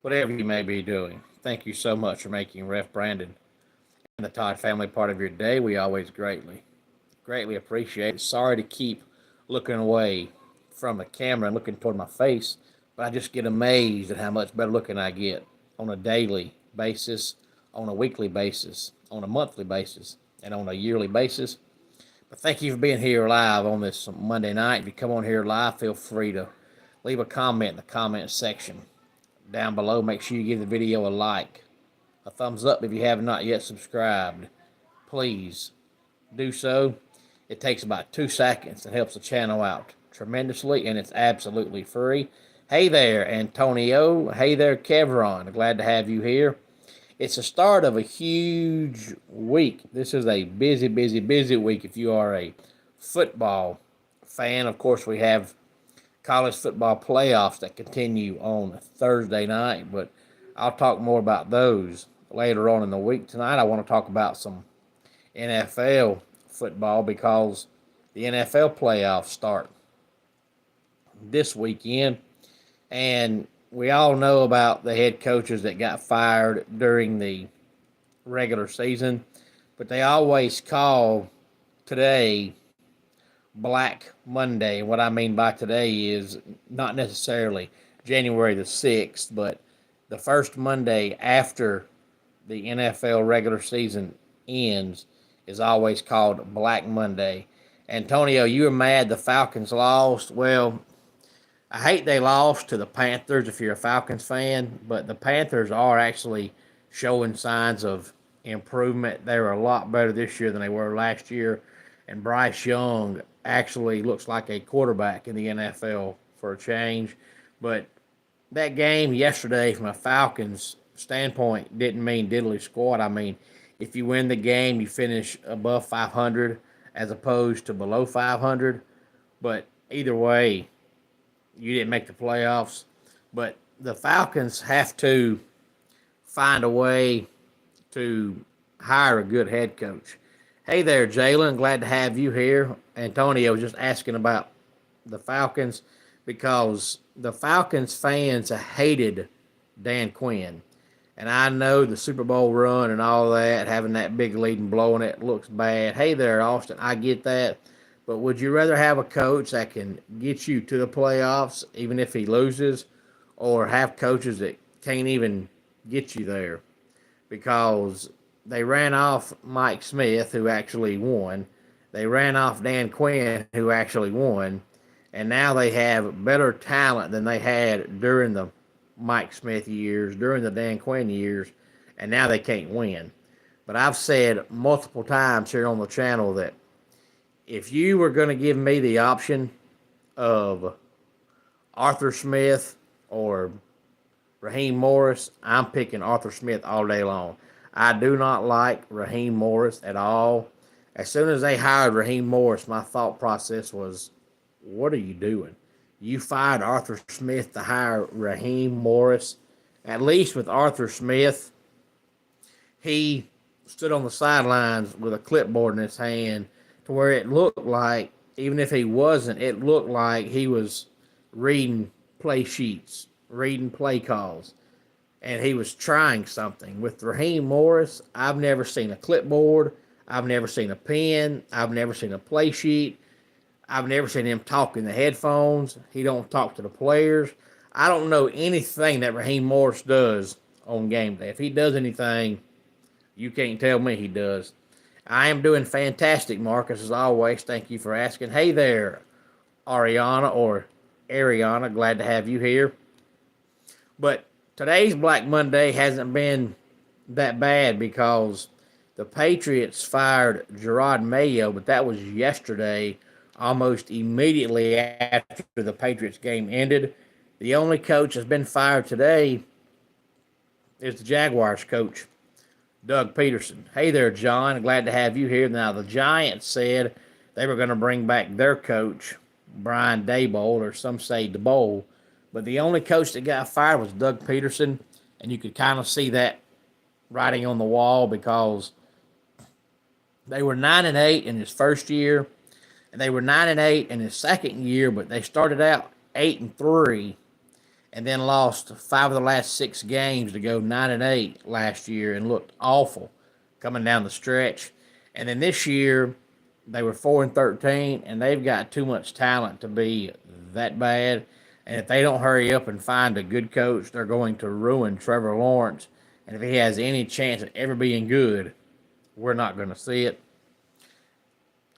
whatever you may be doing. Thank you so much for making Ref Brandon and the Todd family part of your day. We always greatly appreciate it. Sorry to keep looking away from the camera and looking toward my face, but I just get amazed at how much better looking I get on a daily basis, on a weekly basis, on a monthly basis, and on a yearly basis. But thank you for being here live on this Monday night. If you come on here live, feel free to leave a comment in the comment section down below. Make sure you give the video a like, a thumbs up if you have not yet subscribed. Please do so. It takes about 2 seconds. It helps the channel out tremendously, and it's absolutely free. Hey there, Antonio. Hey there, Kevron. Glad to have you here. It's the start of a huge week. This is a busy week if you are a football fan. Of course, we have college football playoffs that continue on Thursday night, but I'll talk more about those later on in the week. Tonight, I want to talk about some NFL football because the NFL playoffs start this weekend, and we all know about the head coaches that got fired during the regular season, but they always call today Black Monday. And what I mean by today is not necessarily January the 6th, but the first Monday after the NFL regular season ends is always called Black Monday. Antonio, you were mad the Falcons lost. Well, I hate they lost to the Panthers if you're a Falcons fan, but the Panthers are actually showing signs of improvement. They were a lot better this year than they were last year, and Bryce Young actually looks like a quarterback in the NFL for a change. But that game yesterday, from a Falcons standpoint, didn't mean diddly squat. I mean, if you win the game, you finish above 500 as opposed to below 500. But either way, you didn't make the playoffs. But the Falcons have to find a way to hire a good head coach. Hey there, Jalen. Glad to have you here. Antonio was just asking about the Falcons because the Falcons fans hated Dan Quinn. And I know the Super Bowl run and all that, having that big lead and blowing it looks bad. Hey there, Austin. I get that. But would you rather have a coach that can get you to the playoffs even if he loses, or have coaches that can't even get you there? Because they ran off Mike Smith, who actually won. They ran off Dan Quinn, who actually won. And now they have better talent than they had during the Mike Smith years, during the Dan Quinn years, and now they can't win. But I've said multiple times here on the channel that if you were going to give me the option of Arthur Smith or Raheem Morris, I'm picking Arthur Smith all day long. I do not like Raheem Morris at all. As soon as they hired Raheem Morris, my thought process was, what are you doing? You fired Arthur Smith to hire Raheem Morris. At least with Arthur Smith, he stood on the sidelines with a clipboard in his hand to where it looked like, even if he wasn't, it looked like he was reading play sheets, reading play calls, and he was trying something. With Raheem Morris, I've never seen a clipboard. I've never seen a pen. I've never seen a play sheet. I've never seen him talk in the headphones. He don't talk to the players. I don't know anything that Raheem Morris does on game day. If he does anything, you can't tell me he does. I am doing fantastic, Marcus, as always. Thank you for asking. Hey there, Ariana or Ariana. Glad to have you here. But today's Black Monday hasn't been that bad because the Patriots fired Gerard Mayo, but that was yesterday, almost immediately after the Patriots game ended. The only coach that's been fired today is the Jaguars coach, Doug Peterson. Hey there, John. Glad to have you here. Now, the Giants said they were going to bring back their coach, Brian Daboll, or some say DeBoll. But the only coach that got fired was Doug Peterson, and you could kind of see that writing on the wall because they were 9-8 in his first year, and they were 9-8 in his second year, but they started out 8-3, and then lost 5 of the last 6 games to go 9-8 last year and looked awful coming down the stretch. And then this year they were 4-13, and they've got too much talent to be that bad. And if they don't hurry up and find a good coach, they're going to ruin Trevor Lawrence. And if he has any chance of ever being good, we're not going to see it.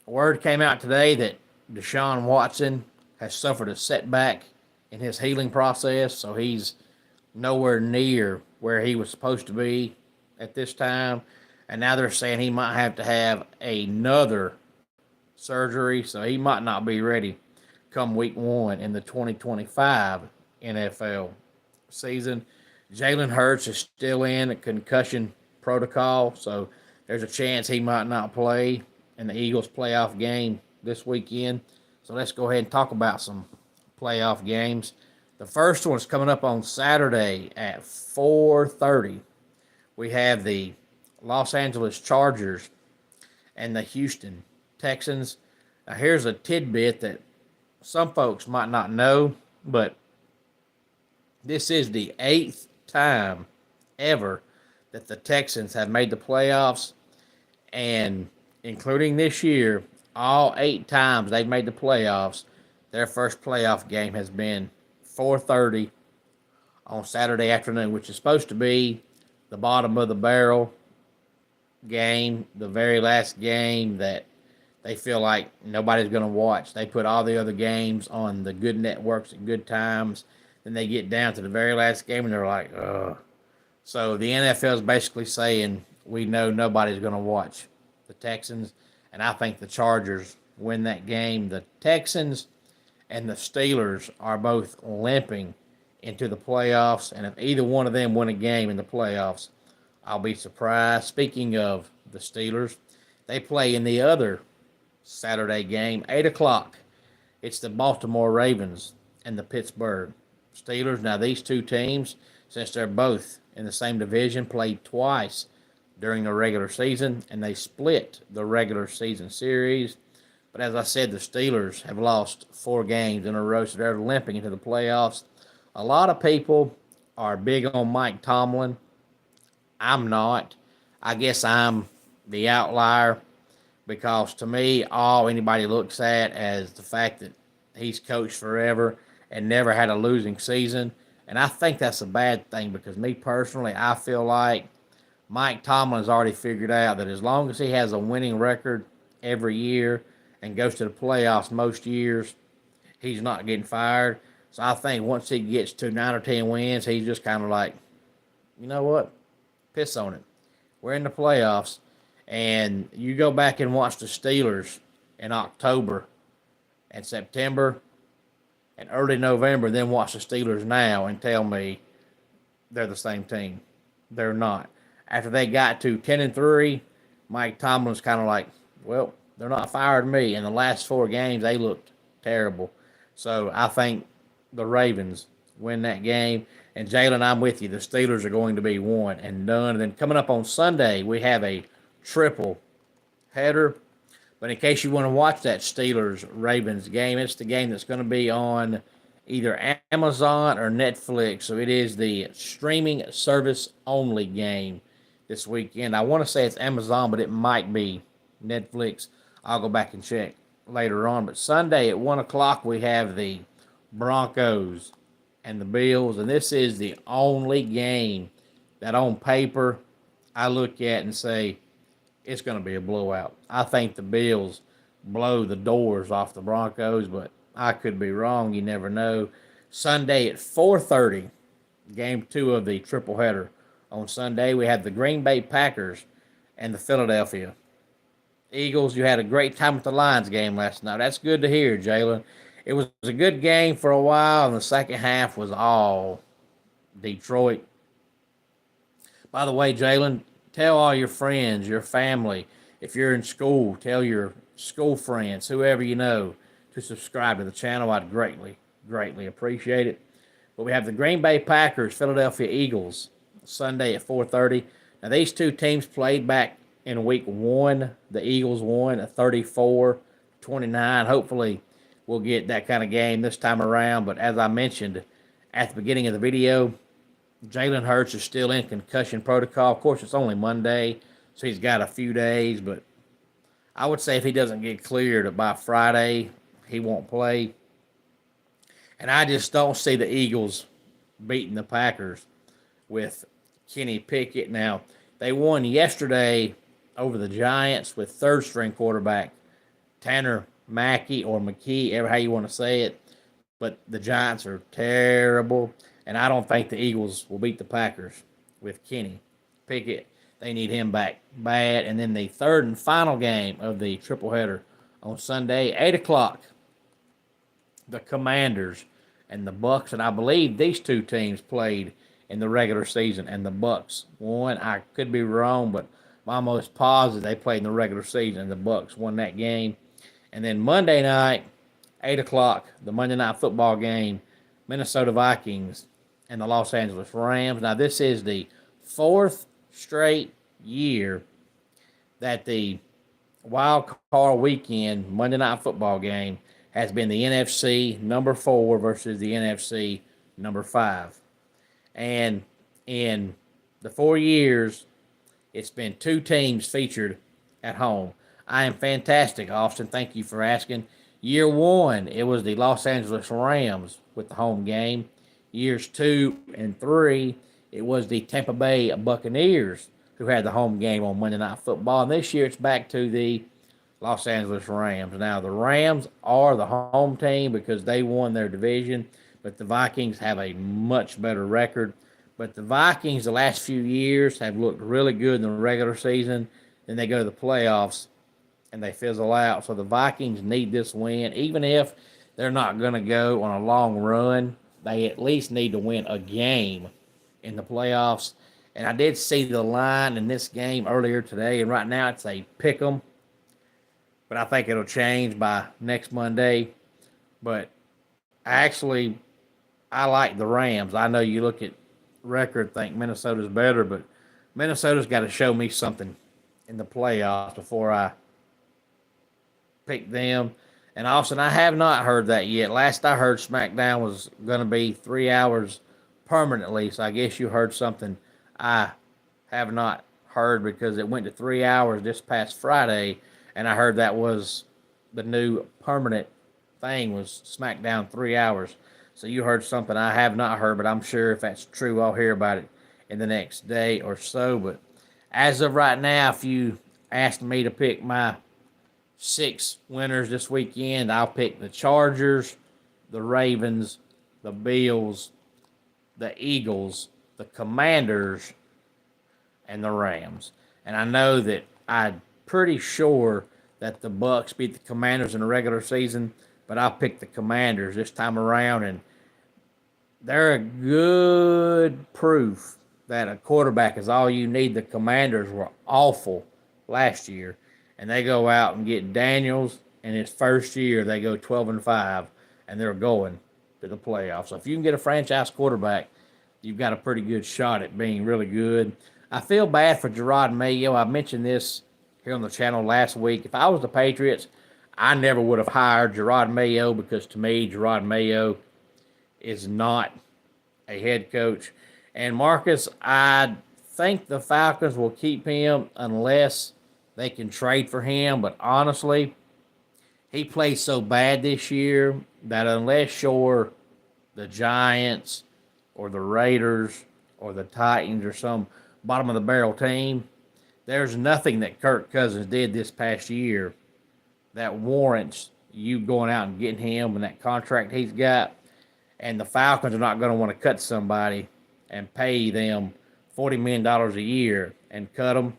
Word came out today that Deshaun Watson has suffered a setback in his healing process, so he's nowhere near where he was supposed to be at this time. And now they're saying he might have to have another surgery, so he might not be ready come week 1 in the 2025 NFL season. Jalen Hurts is still in a concussion protocol, so there's a chance he might not play in the Eagles playoff game this weekend. So let's go ahead and talk about some playoff games. The first one's coming up on Saturday at 4:30. We have the Los Angeles Chargers and the Houston Texans. Now, here's a tidbit that some folks might not know, but this is the 8th time ever that the Texans have made the playoffs, and including this year, all 8 times they've made the playoffs, their first playoff game has been 4:30 on Saturday afternoon, which is supposed to be the bottom of the barrel game, the very last game that they feel like nobody's going to watch. They put all the other games on the good networks at good times. Then they get down to the very last game and they're like, ugh. So the NFL is basically saying, we know nobody's going to watch the Texans. And I think the Chargers win that game. The Texans and the Steelers are both limping into the playoffs. And if either one of them win a game in the playoffs, I'll be surprised. Speaking of the Steelers, they play in the other Saturday game, 8 o'clock. It's the Baltimore Ravens and the Pittsburgh Steelers. Now, these two teams, since they're both in the same division, played twice during the regular season, and they split the regular season series. But as I said, the Steelers have lost 4 games in a row, so they're limping into the playoffs. A lot of people are big on Mike Tomlin. I'm not. I guess I'm the outlier, because to me, all anybody looks at as the fact that he's coached forever and never had a losing season. And I think that's a bad thing, because me personally, I feel like Mike Tomlin's already figured out that as long as he has a winning record every year and goes to the playoffs most years, he's not getting fired. So I think once he gets to 9 or 10 wins, he's just kind of like, you know what? Piss on it. We're in the playoffs. And you go back and watch the Steelers in October and September and early November, then watch the Steelers now and tell me they're the same team. They're not. After they got to 10-3, Mike Tomlin's kind of like, well, they're not firing me. In the last 4 games, they looked terrible. So I think the Ravens win that game. And Jalen, I'm with you. The Steelers are going to be 1-done. And then coming up on Sunday, we have a triple header. But in case you want to watch that Steelers-Ravens game, it's the game that's going to be on either Amazon or Netflix. So it is the streaming service only game this weekend. I want to say it's Amazon, but it might be Netflix. I'll go back and check later on. But Sunday at 1 o'clock, we have the Broncos and the Bills. And this is the only game that on paper I look at and say, it's going to be a blowout. I think the Bills blow the doors off the Broncos, but I could be wrong. You never know. Sunday at 4:30, game 2 of the triple header. On Sunday, we have the Green Bay Packers and the Philadelphia Eagles. You had a great time with the Lions game last night. That's good to hear, Jalen. It was a good game for a while, and the second half was all Detroit. By the way, Jalen, tell all your friends, your family, if you're in school, tell your school friends, whoever you know, to subscribe to the channel. I'd greatly, greatly appreciate it. But we have the Green Bay Packers, Philadelphia Eagles, Sunday at 4:30. Now, these two teams played back in week 1. The Eagles won at 34-29. Hopefully, we'll get that kind of game this time around. But as I mentioned at the beginning of the video, Jalen Hurts is still in concussion protocol. Of course, it's only Monday, so he's got a few days, but I would say if he doesn't get cleared by Friday, he won't play. And I just don't see the Eagles beating the Packers with Kenny Pickett. Now, they won yesterday over the Giants with third-string quarterback Tanner Mackey or McKee, ever how you want to say it. But the Giants are terrible, and I don't think the Eagles will beat the Packers with Kenny Pickett. They need him back bad. And then the third and final game of the triple-header on Sunday, 8 o'clock, the Commanders and the Bucks. And I believe these two teams played in the regular season, and the Bucks won. I could be wrong, but I'm almost positive they played in the regular season, and the Bucks won that game. And then Monday night, 8 o'clock, the Monday Night Football game, Minnesota Vikings and the Los Angeles Rams. Now, this is the fourth straight year that the wild card weekend Monday Night Football game has been the NFC number 4 versus the NFC number 5. And in the 4 years, it's been 2 teams featured at home. I am fantastic, Austin. Thank you for asking. Year 1, it was the Los Angeles Rams with the home game. Years 2 and 3, it was the Tampa Bay Buccaneers who had the home game on Monday Night Football. And this year, it's back to the Los Angeles Rams. Now, the Rams are the home team because they won their division, but the Vikings have a much better record. But the Vikings, the last few years, have looked really good in the regular season. Then they go to the playoffs, and they fizzle out. So the Vikings need this win. Even if they're not going to go on a long run, they at least need to win a game in the playoffs. And I did see the line in this game earlier today, and right now it's a pick 'em. But I think it'll change by next Monday. But actually, I like the Rams. I know you look at record, think Minnesota's better, but Minnesota's got to show me something in the playoffs before I pick them. And Austin, I have not heard that yet. Last I heard, SmackDown was going to be 3 hours permanently, so I guess you heard something I have not heard because it went to 3 hours this past Friday, and I heard that was the new permanent thing was SmackDown 3 hours. So you heard something I have not heard, but I'm sure if that's true, I'll hear about it in the next day or so. But as of right now, if you asked me to pick my 6 winners this weekend, I'll pick the Chargers, the Ravens, the Bills, the Eagles, the Commanders, and the Rams. And I know that I'm pretty sure that the Bucks beat the Commanders in the regular season, but I'll pick the Commanders this time around, and they're a good proof that a quarterback is all you need. The Commanders were awful last year, and they go out and get Daniels, and his first year they go 12-5, and they're going to the playoffs. So if you can get a franchise quarterback, you've got a pretty good shot at being really good. I feel bad for Jerod Mayo. I mentioned this here on the channel last week. If I was the Patriots, I never would have hired Jerod Mayo because to me, Jerod Mayo is not a head coach. And Marcus, I think the Falcons will keep him unless they can trade for him. But honestly, he played so bad this year that unless you're the Giants or the Raiders or the Titans or some bottom of the barrel team, there's nothing that Kirk Cousins did this past year that warrants you going out and getting him and that contract he's got. And the Falcons are not going to want to cut somebody and pay them $40 million a year and cut them.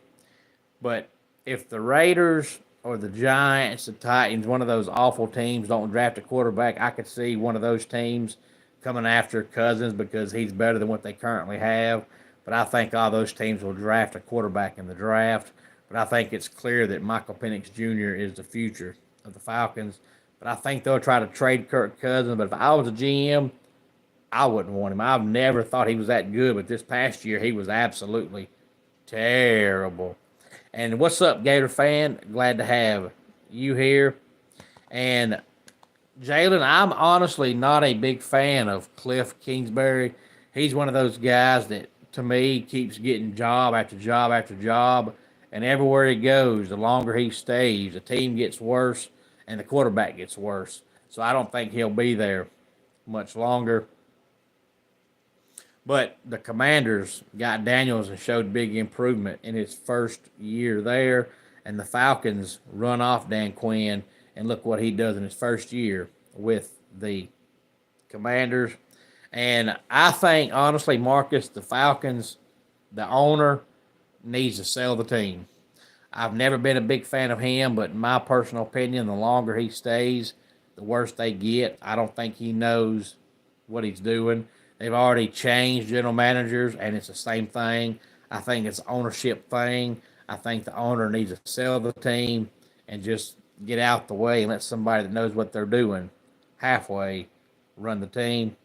But if the Raiders or the Giants, the Titans, one of those awful teams don't draft a quarterback, I could see one of those teams coming after Cousins because he's better than what they currently have. But I think all those teams will draft a quarterback in the draft. But I think it's clear that Michael Penix Jr. is the future of the Falcons. But I think they'll try to trade Kirk Cousins. But if I was a GM, I wouldn't want him. I've never thought he was that good. But this past year, he was absolutely terrible. And what's up, Gator fan? Glad to have you here. And Jalen, I'm honestly not a big fan of Cliff Kingsbury. He's one of those guys that, to me, keeps getting job after job after job. And everywhere he goes, the longer he stays, the team gets worse and the quarterback gets worse. So I don't think he'll be there much longer. But the Commanders got Daniels and showed big improvement in his first year there. And the Falcons run off Dan Quinn, and look what he does in his first year with the Commanders. And I think, honestly, Marcus, the Falcons, the owner, needs to sell the team. I've never been a big fan of him, but in my personal opinion, the longer he stays, the worse they get. I don't think he knows what he's doing. They've already changed general managers, and it's the same thing. I think it's an ownership thing. I think the owner needs to sell the team and just get out the way and let somebody that knows what they're doing halfway run the team.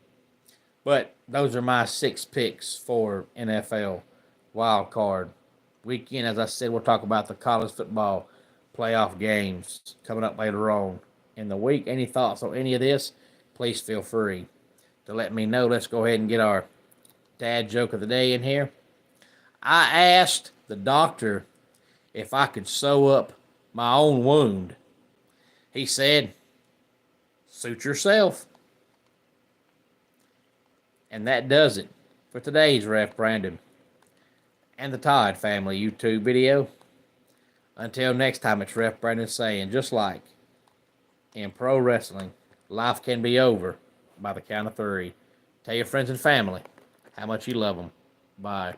But those are my 6 picks for NFL wild card weekend. As I said, we'll talk about the college football playoff games coming up later on in the week. Any thoughts on any of this? Please feel free to let me know. Let's go ahead and get our dad joke of the day in here. I asked the doctor if I could sew up my own wound. He said, suit yourself. And that does it for today's Ref Brandon and the Todd family YouTube video. Until next time, it's Ref Brandon saying, just like in pro wrestling, life can be over by the count of 3. Tell your friends and family how much you love them. Bye.